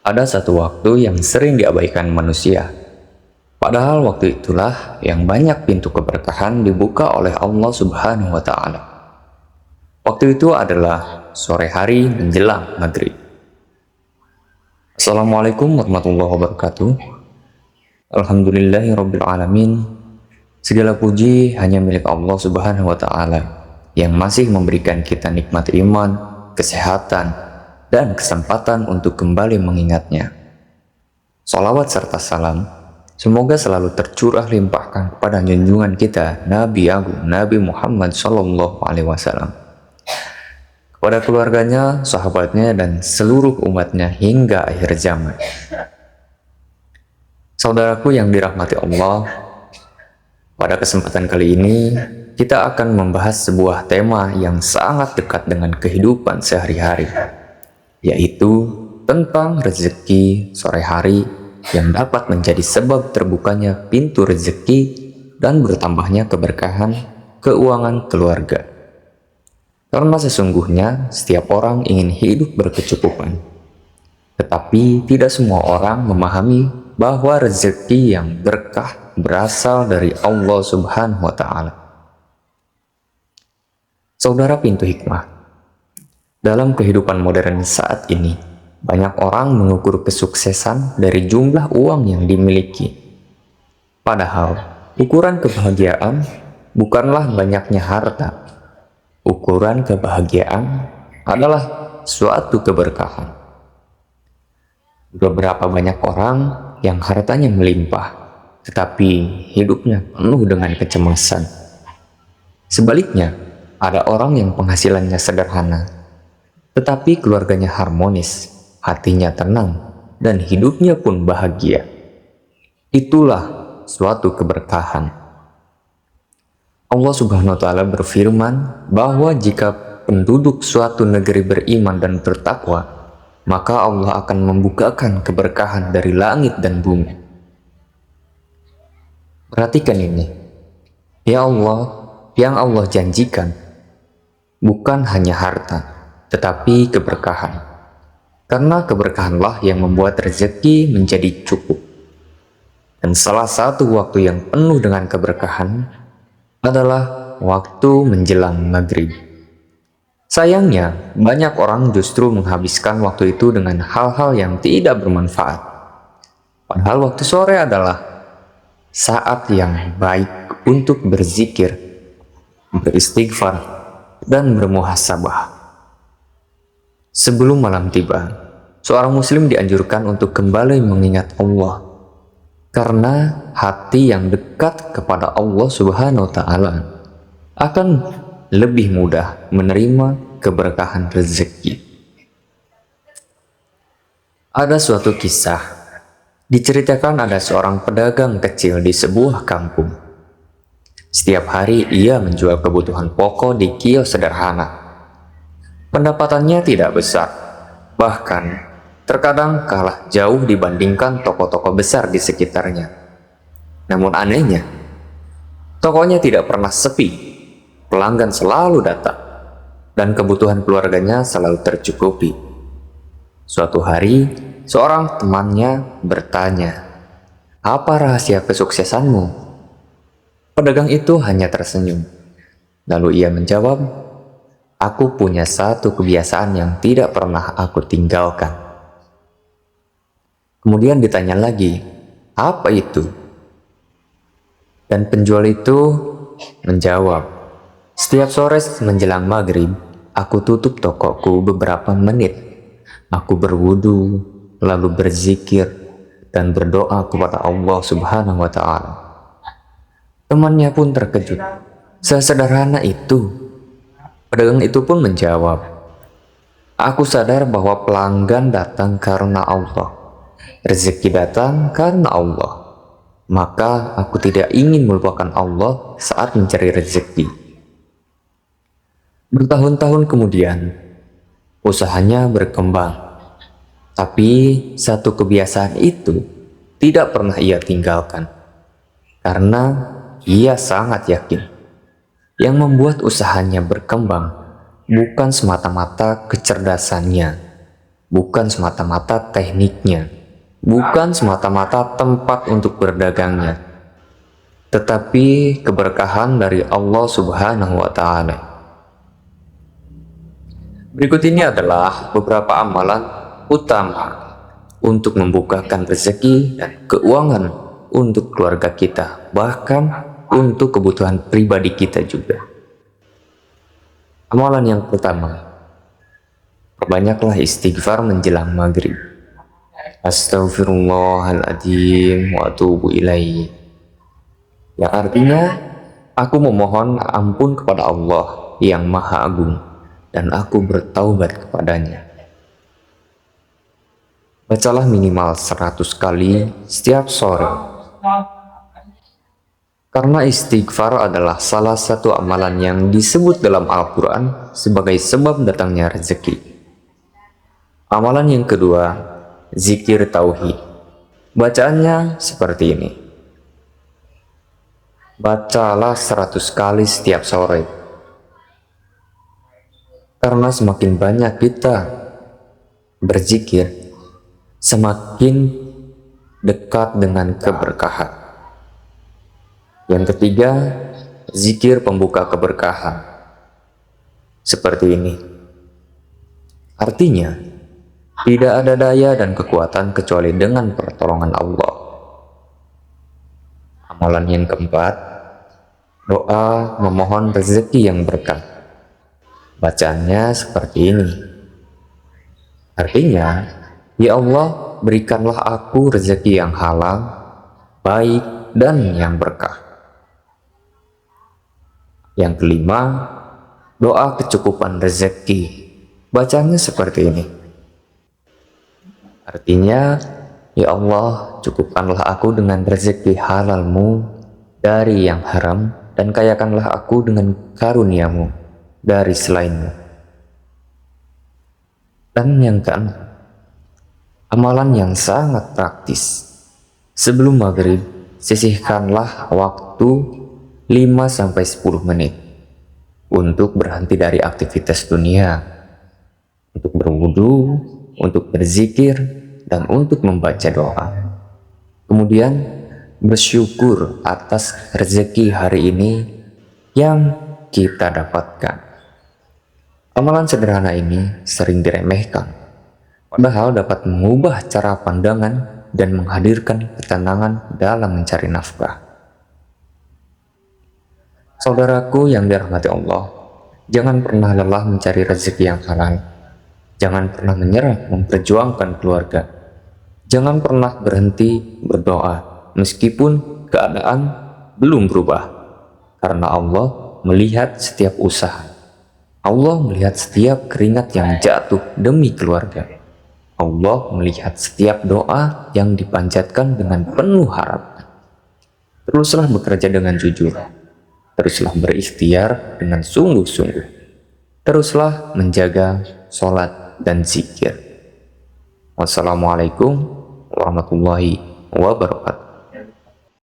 Ada satu waktu yang sering diabaikan manusia. Padahal waktu itulah yang banyak pintu keberkahan dibuka oleh Allah Subhanahu wa Ta'ala. Waktu itu adalah sore hari menjelang maghrib. Assalamualaikum warahmatullahi wabarakatuh. Alhamdulillahirabbil alamin. Segala puji hanya milik Allah Subhanahu wa Ta'ala yang masih memberikan kita nikmat iman, kesehatan, dan kesempatan untuk kembali mengingatnya. Salawat serta salam semoga selalu tercurah limpahkan kepada junjungan kita Nabi Agung Nabi Muhammad SAW, kepada keluarganya, sahabatnya, dan seluruh umatnya hingga akhir zaman. Saudaraku yang dirahmati Allah, pada kesempatan kali ini kita akan membahas sebuah tema yang sangat dekat dengan kehidupan sehari-hari, yaitu tentang rezeki sore hari yang dapat menjadi sebab terbukanya pintu rezeki dan bertambahnya keberkahan keuangan keluarga. Karena sesungguhnya setiap orang ingin hidup berkecukupan, tetapi tidak semua orang memahami bahwa rezeki yang berkah berasal dari Allah Subhanahu wa Ta'ala. Saudara pintu hikmah, dalam kehidupan modern saat ini, banyak orang mengukur kesuksesan dari jumlah uang yang dimiliki. Padahal, ukuran kebahagiaan bukanlah banyaknya harta. Ukuran kebahagiaan adalah suatu keberkahan. Beberapa banyak orang yang hartanya melimpah, tetapi hidupnya penuh dengan kecemasan. Sebaliknya, ada orang yang penghasilannya sederhana, tetapi keluarganya harmonis, hatinya tenang, dan hidupnya pun bahagia. Itulah suatu keberkahan. Allah Subhanahu wa Ta'ala berfirman bahwa jika penduduk suatu negeri beriman dan bertakwa, maka Allah akan membukakan keberkahan dari langit dan bumi. Perhatikan ini. Ya Allah, yang Allah janjikan bukan hanya harta, tetapi keberkahan. Karena keberkahanlah yang membuat rezeki menjadi cukup. Dan salah satu waktu yang penuh dengan keberkahan adalah waktu menjelang maghrib. Sayangnya, banyak orang justru menghabiskan waktu itu dengan hal-hal yang tidak bermanfaat. Padahal waktu sore adalah saat yang baik untuk berzikir, beristighfar, dan bermuhasabah. Sebelum malam tiba, seorang muslim dianjurkan untuk kembali mengingat Allah, karena hati yang dekat kepada Allah Subhanahu wa Ta'ala akan lebih mudah menerima keberkahan rezeki. Ada suatu kisah, diceritakan ada seorang pedagang kecil di sebuah kampung. Setiap hari ia menjual kebutuhan pokok di kios sederhana. Pendapatannya tidak besar, bahkan terkadang kalah jauh dibandingkan toko-toko besar di sekitarnya. Namun anehnya, tokonya tidak pernah sepi, pelanggan selalu datang, dan kebutuhan keluarganya selalu tercukupi. Suatu hari, seorang temannya bertanya, "Apa rahasia kesuksesanmu?" Pedagang itu hanya tersenyum. Lalu ia menjawab, "Aku punya satu kebiasaan yang tidak pernah aku tinggalkan." Kemudian ditanya lagi, "Apa itu?" Dan penjual itu menjawab, "Setiap sore menjelang maghrib, aku tutup tokoku beberapa menit. Aku berwudu, lalu berzikir, dan berdoa kepada Allah Subhanahu wa Ta'ala." Temannya pun terkejut. Sesederhana itu. Pedagang itu pun menjawab, "Aku sadar bahwa pelanggan datang karena Allah. Rezeki datang karena Allah. Maka aku tidak ingin melupakan Allah saat mencari rezeki." Bertahun-tahun kemudian, usahanya berkembang. Tapi satu kebiasaan itu tidak pernah ia tinggalkan. Karena ia sangat yakin, yang membuat usahanya berkembang bukan semata-mata kecerdasannya, bukan semata-mata tekniknya, bukan semata-mata tempat untuk berdagangnya, tetapi keberkahan dari Allah Subhanahu wa Ta'ala. Berikut ini adalah beberapa amalan utama untuk membukakan rezeki dan keuangan untuk keluarga kita, bahkan untuk kebutuhan pribadi kita juga. Amalan yang pertama, perbanyaklah istighfar menjelang maghrib. Astaghfirullahaladzim wa atubu ilaihi. Yang artinya, aku memohon ampun kepada Allah yang Maha Agung dan aku bertaubat kepadanya. Bacalah minimal 100 kali setiap sore. Karena istighfar adalah salah satu amalan yang disebut dalam Al-Quran sebagai sebab datangnya rezeki. Amalan yang kedua, zikir tauhid. Bacaannya seperti ini. Bacalah 100 kali setiap sore. Karena semakin banyak kita berzikir, semakin dekat dengan keberkahan. Yang ketiga, zikir pembuka keberkahan. Seperti ini. Artinya, tidak ada daya dan kekuatan kecuali dengan pertolongan Allah. Amalan yang keempat, doa memohon rezeki yang berkah. Bacaannya seperti ini. Artinya, ya Allah, berikanlah aku rezeki yang halal, baik, dan yang berkah. Yang kelima, doa kecukupan rezeki. Bacaannya seperti ini. Artinya, ya Allah, cukupkanlah aku dengan rezeki halalmu dari yang haram, dan kayakanlah aku dengan karuniamu dari selainmu. Dan yang keenam, amalan yang sangat praktis. Sebelum maghrib, sisihkanlah waktu 5-10 menit untuk berhenti dari aktivitas dunia, untuk berwudu, untuk berzikir, dan untuk membaca doa. Kemudian bersyukur atas rezeki hari ini yang kita dapatkan. Amalan sederhana ini sering diremehkan, padahal dapat mengubah cara pandangan dan menghadirkan ketenangan dalam mencari nafkah. Saudaraku yang dirahmati Allah, jangan pernah lelah mencari rezeki yang halal. Jangan pernah menyerah memperjuangkan keluarga. Jangan pernah berhenti berdoa meskipun keadaan belum berubah, karena Allah melihat setiap usaha. Allah melihat setiap keringat yang jatuh demi keluarga. Allah melihat setiap doa yang dipanjatkan dengan penuh harapan. Teruslah bekerja dengan jujur. Teruslah berikhtiar dengan sungguh-sungguh. Teruslah menjaga sholat dan zikir. Wassalamualaikum warahmatullahi wabarakatuh.